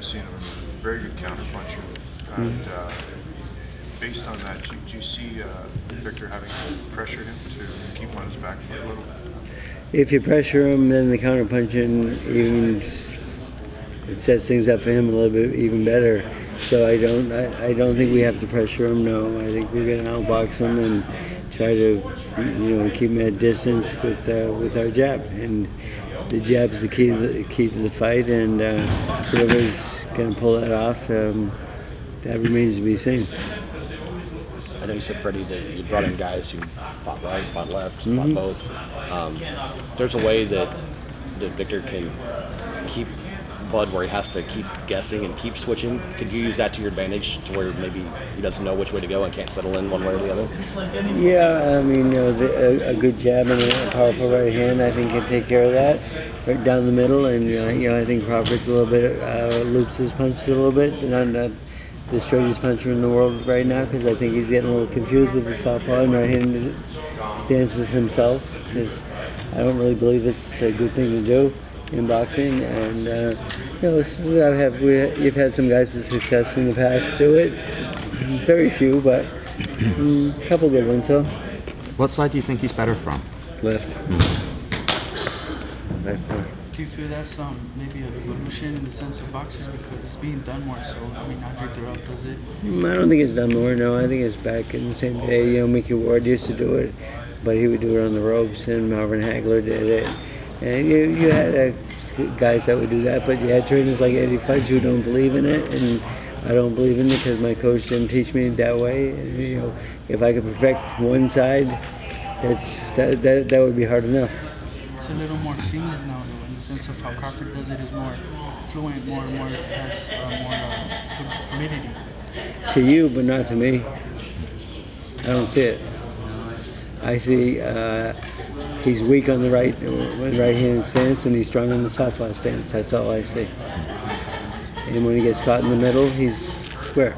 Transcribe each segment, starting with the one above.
seen him a very good counterpuncher. And based on that, do you see Victor having to pressure him to keep him on his back foot a little? If you pressure him, then the counterpunching even it sets things up for him a little bit even better. So I don't think we have to pressure him. No, I think we're going to outbox him and try to keep him at distance with our jab. And the jab is the key to the fight. And whoever's going to pull that off, that remains to be seen. I know you said, Freddie, that you brought in guys who fought right, fought left, fought both. If there's a way that Victor can keep Bud where he has to keep guessing and keep switching, could you use that to your advantage to where maybe he doesn't know which way to go and can't settle in one way or the other? Yeah, I mean, a good jab and a powerful right hand, I think, can take care of that right down the middle. And I think Crawford's a little bit loops his punches a little bit, not the straightest puncher in the world right now, because I think he's getting a little confused with the southpaw and right-handed stances himself. Because I don't really believe it's a good thing to do in boxing. And you've had some guys with success in the past do it. Very few, but a couple good ones. So, what side do you think he's better from? Left. Do you feel that's maybe a revolution in the sense of boxers because it's being done more so? I mean, Andre Durrell does it. I don't think it's done more. No, I think it's back in the same day. Mickey Ward used to do it, but he would do it on the ropes, and Marvin Hagler did it. And you had guys that would do that, but you had trainers like Eddie Fudge who don't believe in it, and I don't believe in it because my coach didn't teach me that way. And, if I could perfect one side, that would be hard enough. It's a little more seamless now, though, in the sense of how Crawford does it is more fluent, more has more fluidity. To you, but not to me. I don't see it. I see he's weak on the right-handed stance, and he's strong on the southpaw stance. That's all I see. And when he gets caught in the middle, he's square.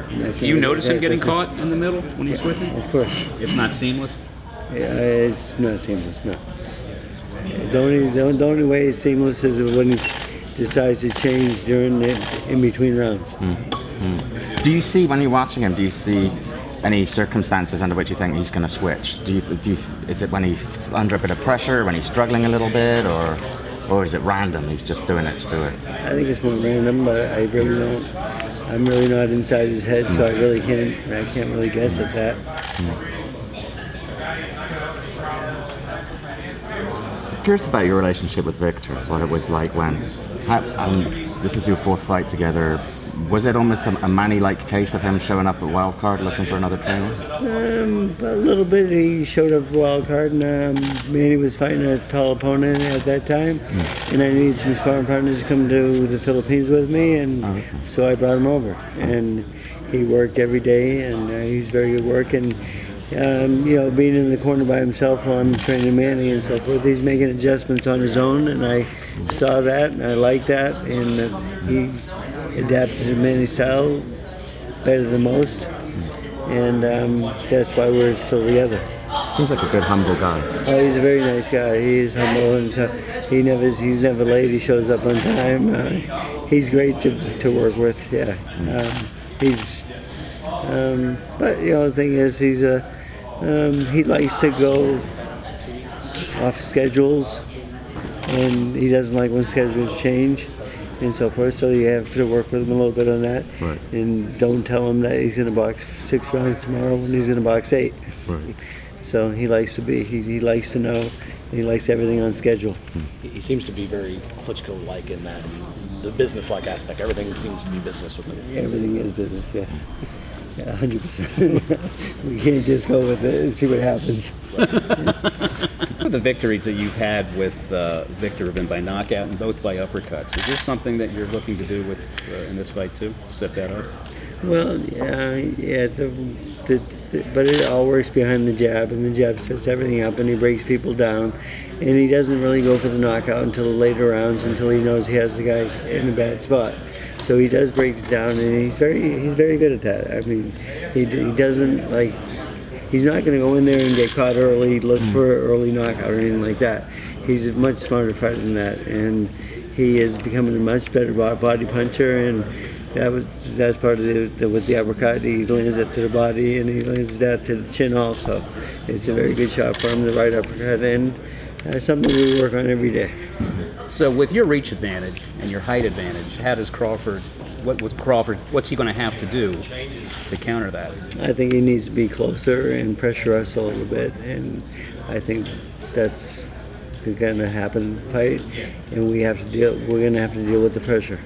Do you notice him getting caught in the middle when he's switching? Of course. It's not seamless? Yeah, it's not seamless, no. The only way it's seamless is when he decides to change during in between rounds. Do you see, when you're watching him, do you see any circumstances under which you think he's going to switch? Is it when he's under a bit of pressure, when he's struggling a little bit, or is it random? He's just doing it to do it? I think it's more random, but I really don't. I'm really not inside his head, so I can't really guess at that. I'm curious about your relationship with Victor, what it was like when, this is your fourth fight together. Was it almost a Manny-like case of him showing up at Wildcard looking for another trainer? A little bit. He showed up at Wildcard, and Manny was fighting a tall opponent at that time, and I needed some sparring partners to come to the Philippines with me, and so I brought him over. And he worked every day, and he's very good work. And being in the corner by himself while I'm training Manny and so forth, he's making adjustments on his own, and I saw that, and I liked that, and he adapted to Manny's style better than most, and that's why we're still together. Seems like a good, humble guy. Oh, he's a very nice guy. He is humble, and he's never late. He shows up on time. He's great to work with. Yeah, but the thing is, he likes to go off schedules, and he doesn't like when schedules change and so forth, so you have to work with him a little bit on that. Right. And don't tell him that he's going to box 6 rounds tomorrow when he's going to box 8. Right. So he likes to know, and he likes everything on schedule. He seems to be very Klitschko-like in that, the business-like aspect. Everything seems to be business with him. Everything is business, yes. Yeah, 100%. We can't just go with it and see what happens. The victories that you've had with Victor have been by knockout and both by uppercuts. Is this something that you're looking to do with in this fight too? Set that up? Well, yeah. But it all works behind the jab, and the jab sets everything up, and he breaks people down, and he doesn't really go for the knockout until the later rounds, until he knows he has the guy in a bad spot. So he does break it down, and he's very good at that. I mean, he doesn't like. He's not going to go in there and get caught early, look for an early knockout or anything like that. He's a much smarter fighter than that, and he is becoming a much better body puncher, and that's part of with the uppercut. He lands it to the body, and he lands that to the chin also. It's a very good shot for him, the right uppercut, and something we work on every day. So with your reach advantage and your height advantage, how does Crawford? What's he going to have to do to counter that? I think he needs to be closer and pressure us a little bit, and I think that's going to happen in the fight, and we're going to have to deal with the pressure.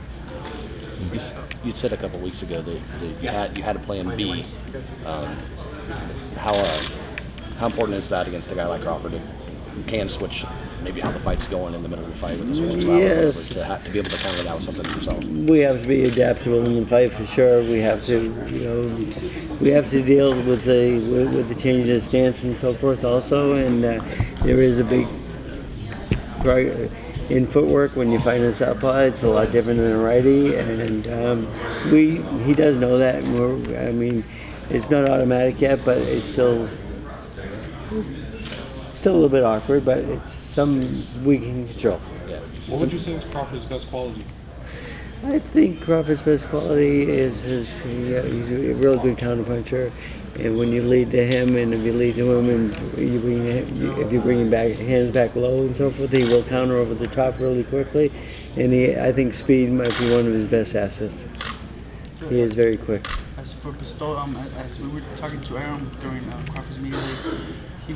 You said a couple weeks ago that you had a plan B. How important is that against a guy like Crawford if you can switch maybe how the fight's going in the middle of the fight with the swings? Yes. To be able to counter that with something yourself. We have to be adaptable in the fight for sure. We have to, we have to deal with the change in stance and so forth also. And there is a big in footwork when you fight a southpaw. It's a lot different than a righty, and he does know that. And it's not automatic yet, but it's still a little bit awkward. But it's something we can control. Yeah. What would you say is Crawford's best quality? I think Crawford's best quality is he's a real good counterpuncher, and when you lead to him, and if you lead to him, and if you bring him back hands back low and so forth, he will counter over the top really quickly. And I think speed might be one of his best assets. He is very quick. As for Postol, as we were talking to Aaron during Crawford's media, he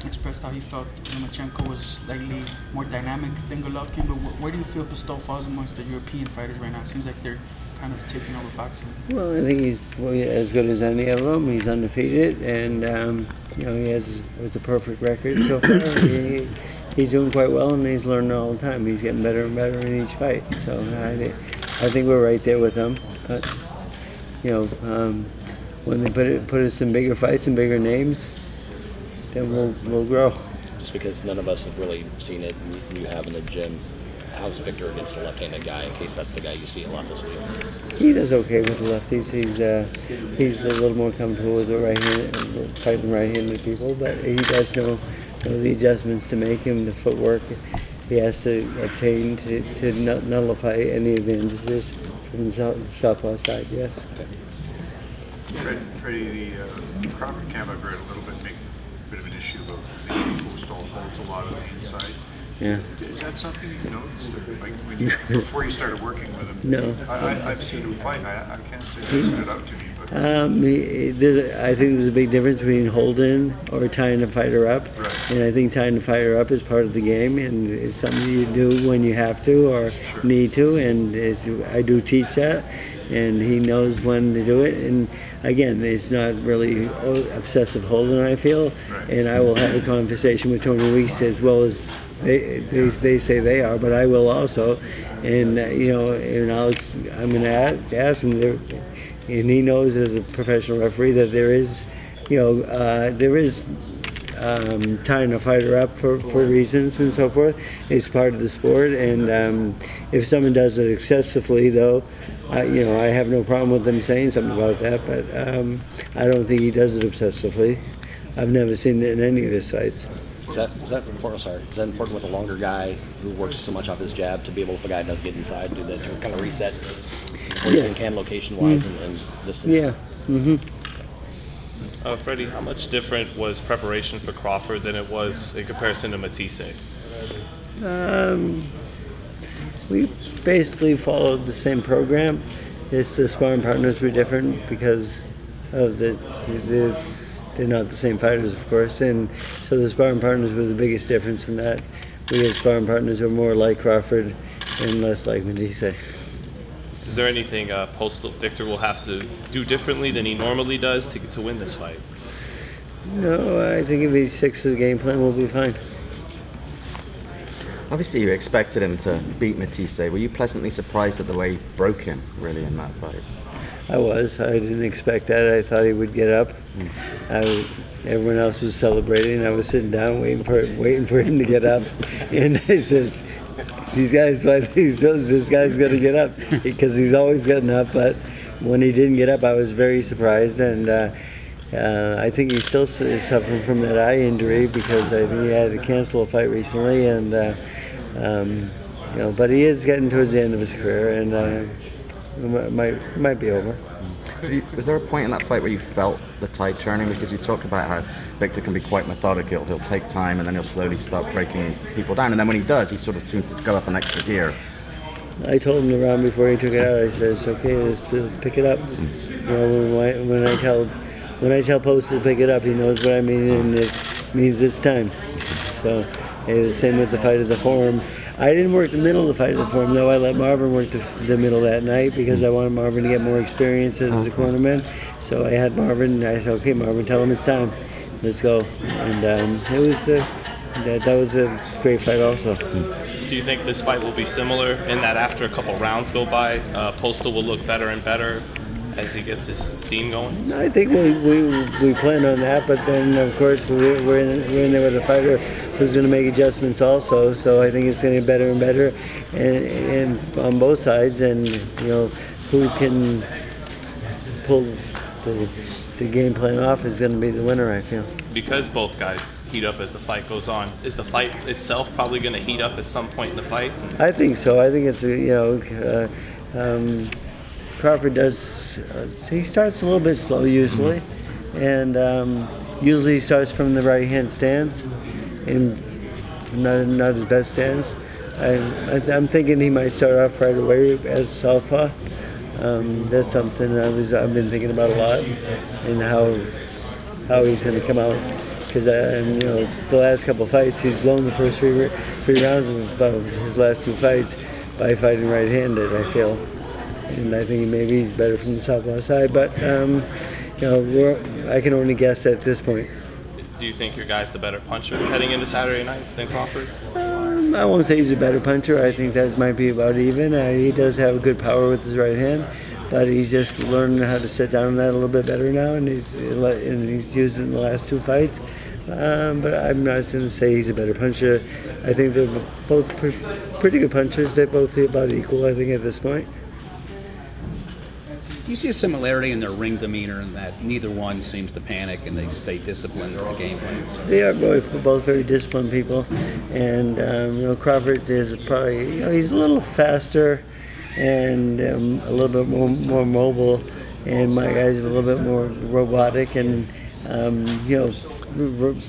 expressed how he felt Lomachenko was slightly more dynamic than Golovkin, but where do you feel Postol falls amongst the European fighters right now? It seems like they're kind of taking over boxing. Well, I think he's as good as any of them. He's undefeated, and he has the perfect record so far. He's doing quite well, and he's learning all the time. He's getting better and better in each fight. So I think we're right there with him. But when they put us in bigger fights and bigger names, then we'll grow. Just because none of us have really seen it, and you have in the gym, how's Victor against a left-handed guy, in case that's the guy you see a lot this week? He does okay with the lefties. He's a little more comfortable with the right-handed, fighting right-handed people, but he does know the adjustments to make him, the footwork he has to obtain to nullify any advantages from the southpaw side, yes. Freddie, the Crawford camp I've read a little bit, make a bit of an issue about maybe Postol holds a lot of the inside. Yeah. Is that something you noticed? Like before you started working with him? No. I've seen him fight. I can't say he stood out to me. But I think there's a big difference between holding or tying the fighter up. Right. And I think tying the fighter up is part of the game, and it's something you do when you have to or need to, and I do teach that. And he knows when to do it. And again, it's not really obsessive holding, I feel. Right. And I will have a conversation with Tony Weeks as well as they say they are, but I will also. And and I'm going to ask him there, and he knows as a professional referee that there is tying a fighter up for reasons and so forth. It's part of the sport, and if someone does it excessively, though, I have no problem with them saying something about that, but I don't think he does it obsessively. I've never seen it in any of his fights. Is that important? Sorry, is that important with a longer guy who works so much off his jab to be able, if a guy does get inside, do that to kind of reset where you can location-wise and distance? Yeah. Mm-hmm. Freddie, how much different was preparation for Crawford than it was in comparison to Matisse? We basically followed the same program. It's the sparring partners were different because of they're not the same fighters, of course, and so the sparring partners were the biggest difference in that. We had sparring partners who were more like Crawford and less like Matisse. Is there anything Postol Victor will have to do differently than he normally does to win this fight? No, I think if he sticks to the game plan, we'll be fine. Obviously, you expected him to beat Matisse. Were you pleasantly surprised at the way he broke him, really, in that fight? I was. I didn't expect that. I thought he would get up. Everyone else was celebrating. I was sitting down waiting for him to get up. And I says, this guy's going to get up because he's always getting up. But when he didn't get up, I was very surprised. And I think he still is suffering from that eye injury because I think he had to cancel a fight recently. And but he is getting towards the end of his career, and it might be over. Was there a point in that fight where you felt the tide turning? Because you talk about how Victor can be quite methodical. He'll take time and then he'll slowly start breaking people down. And then when he does, he sort of seems to go up an extra gear. I told him the round before he took it out. I said, "It's okay, let's pick it up." When I tell Postol to pick it up, he knows what I mean, and it means it's time. So it was the same with the fight at the Forum. I didn't work the middle of the fight at the Forum, though. I let Marvin work the middle that night because I wanted Marvin to get more experience as a cornerman. So I had Marvin, and I said, "Okay, Marvin, tell him it's time. Let's go." And it was that was a great fight also. Do you think this fight will be similar in that after a couple rounds go by, Postol will look better and better as he gets his steam going? I think we plan on that, but then of course we're in there with a fighter who's going to make adjustments also. So I think it's going to get better and better, and on both sides, and who can pull the game plan off is going to be the winner, I feel. Because both guys heat up as the fight goes on, is the fight itself probably going to heat up at some point in the fight? I think so. I think it's Crawford does. He starts a little bit slow usually, and usually he starts from the right hand stance, and not his best stance. I'm thinking he might start off right away as southpaw. That's something I've been thinking about a lot, and how he's going to come out. Because the last couple of fights, he's blown the first three rounds of his last two fights by fighting right-handed, I feel, and I think maybe he's better from the southpaw side. But I can only guess at this point. Do you think your guy's the better puncher heading into Saturday night than Crawford? I won't say he's a better puncher. I think that might be about even. He does have good power with his right hand, but he's just learning how to sit down on that a little bit better now, and he's used it in the last two fights. But I'm not going to say he's a better puncher. I think they're both pretty good punchers. They're both about equal, I think, at this point. Do you see a similarity in their ring demeanor in that neither one seems to panic and they stay disciplined in the game plan? They are both very disciplined people, and Crawford is probably he's a little faster and a little bit more mobile, and my guy's a little bit more robotic and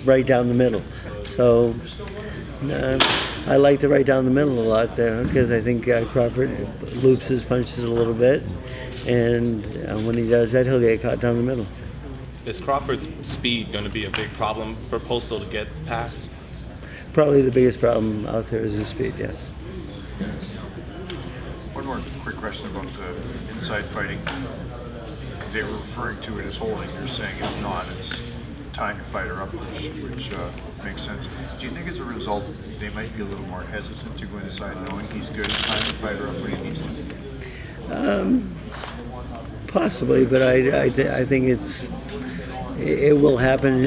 right down the middle. So I like to right down the middle a lot there because I think Crawford loops his punches a little bit, and when he does that, he'll get caught down the middle. Is Crawford's speed going to be a big problem for Postol to get past? Probably the biggest problem out there is his speed, yes. One more quick question about the inside fighting. They were referring to it as holding. You're saying it's not. It's tying a fighter up, which makes sense. Do you think as a result they might be a little more hesitant to go inside knowing he's good at tying the fighter up when he needs to? Possibly, but I think it will happen.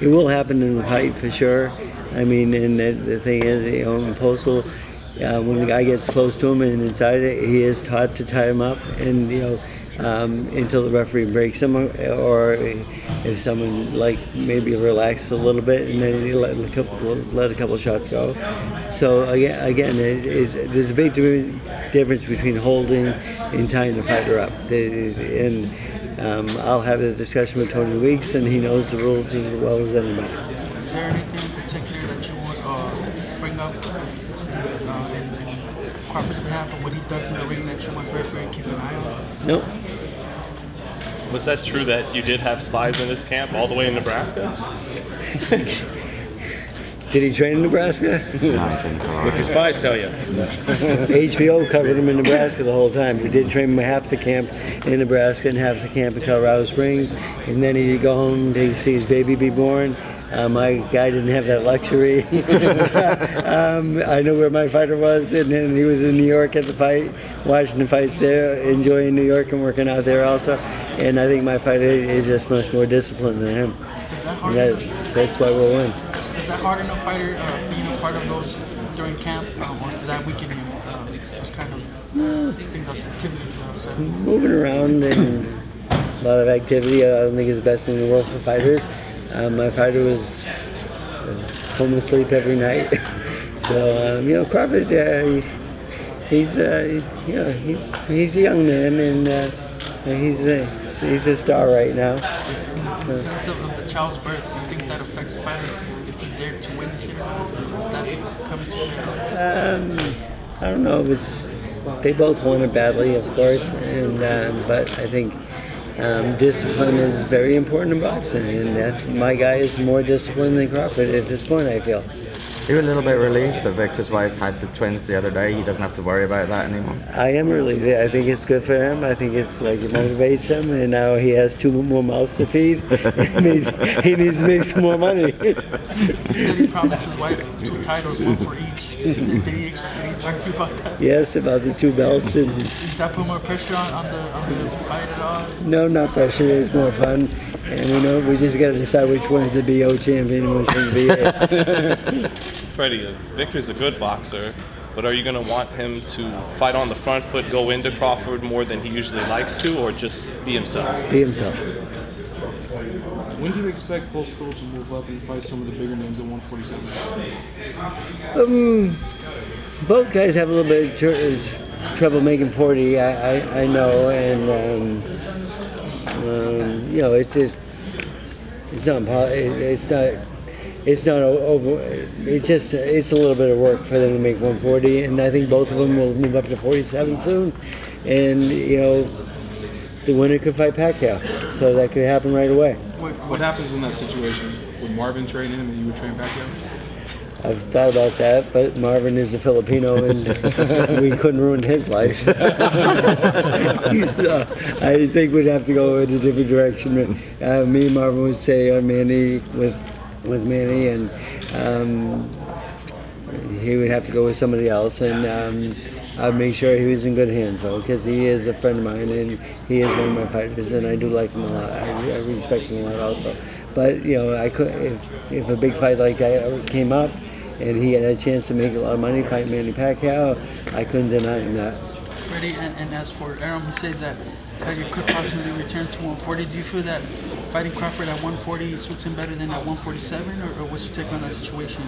It will happen in the fight for sure. I mean, and the thing is, in Postol, when the guy gets close to him and inside it, he is taught to tie him up, and until the referee breaks him, or if someone maybe relaxes a little bit and then you let a couple shots go. So again, there's a big difference between holding and tying the fighter up. And I'll have a discussion with Tony Weeks, and he knows the rules as well as anybody. Is there anything in particular that you would bring up in Crawford's behalf of what he does in the ring that you want the referee to keep an eye on? Nope. Was that true that you did have spies in this camp all the way in Nebraska? Did he train in Nebraska? What the spies tell you? HBO covered him in Nebraska the whole time. He did train him half the camp in Nebraska and half the camp in Colorado Springs, and then he'd go home to see his baby be born. My guy didn't have that luxury. I knew where my fighter was, and then he was in New York at the fight, watching the fights there, enjoying New York and working out there also. And I think my fighter is just much more disciplined than him. That's why we'll win. Does that harden a fighter being a part of those during camp, or does that weaken him? Just kind of things of activity. Moving around and a lot of activity, I don't think is the best thing in the world for fighters. My fighter was home asleep every night So Crawford, he's a young man, and he's a star right now. In the sense of the child's birth, do you think that affects the fighter if he's there to win the series? Does that come to it? I don't know. They both won it badly, of course, and but I think discipline is very important in boxing, and my guy is more disciplined than Crawford at this point, I feel. You're a little bit relieved that Victor's wife had the twins the other day. He doesn't have to worry about that anymore. I am relieved. I think it's good for him. I think it's it motivates him, and now he has 2 more mouths to feed. he needs to make some more money. He said he promised his wife 2 titles, 1 for each. Did he talk to you about that? Yes, about the 2 belts. And Does that put more pressure on the fight at all? no, not pressure. It's more fun. And we just got to decide which one's the BO champion and which one's the BA. Freddie, Victor's a good boxer, but are you going to want him to fight on the front foot, go into Crawford more than he usually likes to, or just be himself? Be himself. When do you expect Postol to move up and fight some of the bigger names at 147? Both guys have a little bit of trouble making 40. I know, and it's not over. It's a little bit of work for them to make 140, and I think both of them will move up to 47 soon. And the winner could fight Pacquiao, so that could happen right away. What happens in that situation? Would Marvin train him and you would train Pacquiao? I've thought about that, but Marvin is a Filipino, and we couldn't ruin his life. So I think we'd have to go in a different direction. Me and Marvin would stay on Manny with Manny, and he would have to go with somebody else, and I'd make sure he was in good hands, though, because he is a friend of mine, and he is one of my fighters, and I do like him a lot. I respect him a lot also. But I could, if a big fight like that came up, and he had a chance to make a lot of money, fight Manny Pacquiao, I couldn't deny him that. Freddie, and as for Aaron, he says that Tiger could possibly return to 140. Do you feel that fighting Crawford at 140 suits him better than at 147, or what's your take on that situation?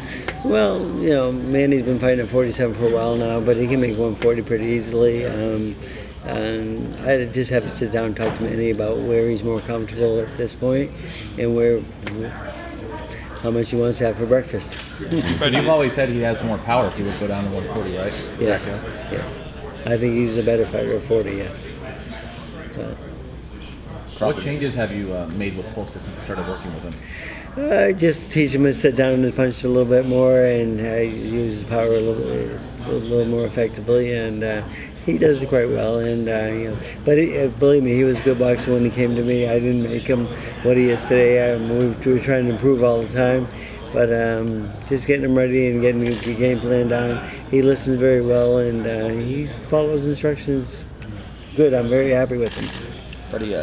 Well, Manny's been fighting at 47 for a while now, but he can make 140 pretty easily. And I just have to sit down and talk to Manny about where he's more comfortable at this point, and how much he wants to have for breakfast. You've always said he has more power if he would go down to 140, right? Yes, yes. I think he's a better fighter at 40, yes. What changes have you made with Postol since you started working with him? I just teach him to sit down and punch a little bit more, and use his power a little more effectively, and he does it quite well. And but believe me, he was a good boxer when he came to me. I didn't make him what he is today. We're trying to improve all the time, but just getting him ready and getting the game plan down. He listens very well, and he follows instructions good. I'm very happy with him. Freddie,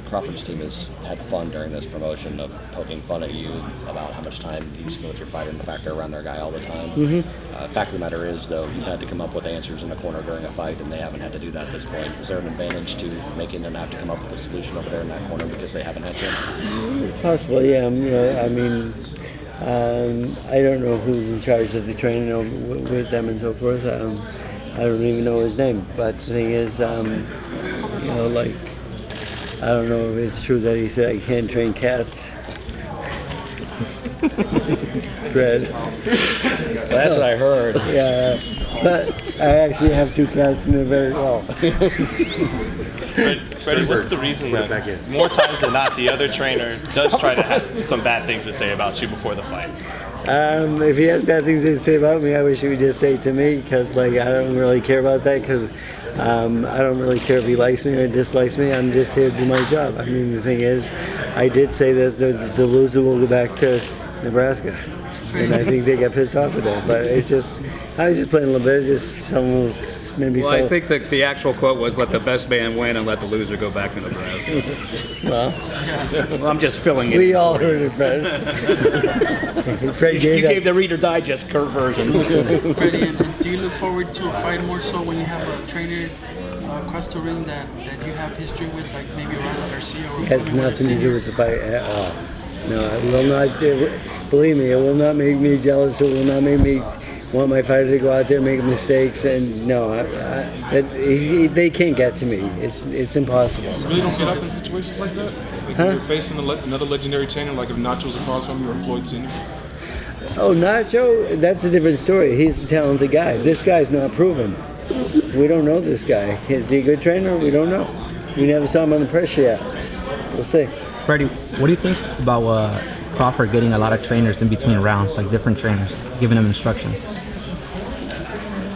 Crawford's team has had fun during this promotion of poking fun at you about how much time you spend with your fighter and the fact they're around their guy all the time. Mm-hmm. Fact of the matter is, though, you've had to come up with answers in the corner during a fight, and they haven't had to do that at this point. Is there an advantage to making them have to come up with a solution over there in that corner because they haven't had to? Possibly, yeah. I don't know who's in charge of the training with them and so forth. I don't even know his name. But the thing is, I don't know if it's true that he said I can't train cats. Fred. Well, that's what I heard. Yeah, but I actually have 2 cats and they're very well. Freddie, what's the reason that more times than not the other trainer does try to have some bad things to say about you before the fight? If he has bad things to say about me, I wish he would just say it to me, because I don't really care about that, because I don't really care if he likes me or dislikes me. I'm just here to do my job. The thing is, I did say that the loser will go back to Nebraska, and I think they got pissed off with that. But I was just playing a little bit, just some maybe. Well, I think the actual quote was, "Let the best man win and let the loser go back to Nebraska." Well, I'm just filling it. We all heard it, Fred. Fred You gave the Reader Digest curve version. Freddie, and do you look forward to a fight more so when you have a trainer across the ring that you have history with, like maybe Ronald Garcia? Or It has nothing to do with the fight at all. No, it will not. Believe me, it will not make me jealous. It will not make me want my fighter to go out there making mistakes, and no, they can't get to me. It's impossible. You really don't get up in situations like that? Like when you're facing another legendary trainer, like if Nacho's across from you or Floyd Senior? Oh, Nacho, that's a different story. He's a talented guy. This guy's not proven. We don't know this guy. Is he a good trainer? We don't know. We never saw him on the pressure yet. We'll see. Freddie, what do you think about Crawford getting a lot of trainers in between rounds, like different trainers, giving him instructions?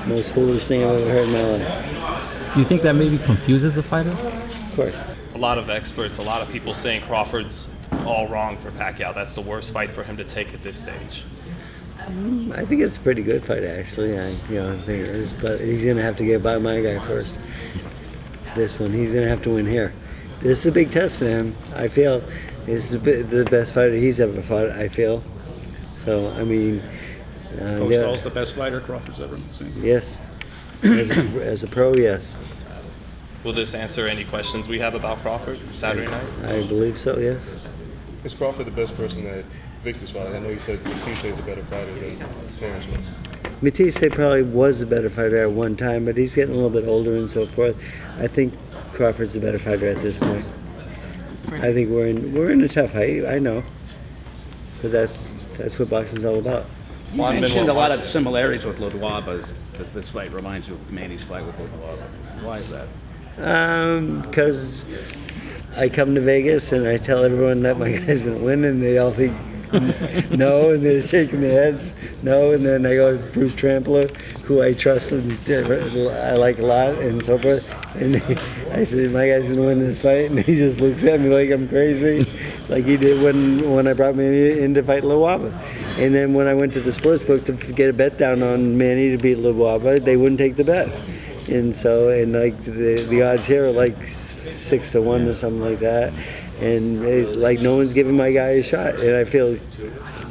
Most foolish thing I've ever heard in my life. Do you think that maybe confuses the fighter? Of course. A lot of experts, a lot of people saying Crawford's all wrong for Pacquiao. That's the worst fight for him to take at this stage. I think it's a pretty good fight, actually. I think it is, but he's going to have to get by my guy first. This one, he's going to have to win here. This is a big test for him. I feel this is the best fighter he's ever fought. I feel. So I mean, Postol's the best fighter Crawford's ever seen. yes, as a pro, yes. Will this answer any questions we have about Crawford Saturday night? I believe so. Yes. Is Crawford the best person that Victor's fighting? I know you said Matisse is a better fighter than Terrence was. Matisse probably was a better fighter at one time, but he's getting a little bit older and so forth. I think Crawford's a better fighter at this point. I think we're in a tough fight. I know, but that's what boxing's all about. You mentioned a lot of similarities with Ludwaba's, because this fight reminds you of Manny's fight with Ludwaba. Why is that? Because I come to Vegas and I tell everyone that my guy's going to win, and they all think no, and they're shaking their heads no, and then I go to Bruce Trampler, who I trust and I like a lot, and so forth, and I said my guy's going to win this fight, and he just looks at me like I'm crazy, like he did when I brought Manny in to fight Ludwaba. And then when I went to the sports book to get a bet down on Manny to beat Ludwaba, they wouldn't take the bet. And so, like the odds here are like 6-1 or something like that, and like no one's giving my guy a shot, and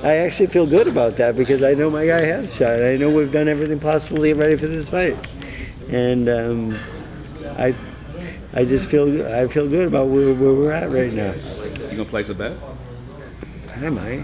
I actually feel good about that because I know my guy has a shot. I know we've done everything possible to get ready for this fight, and I just feel good about where we're at right now. You gonna place a bet? I might.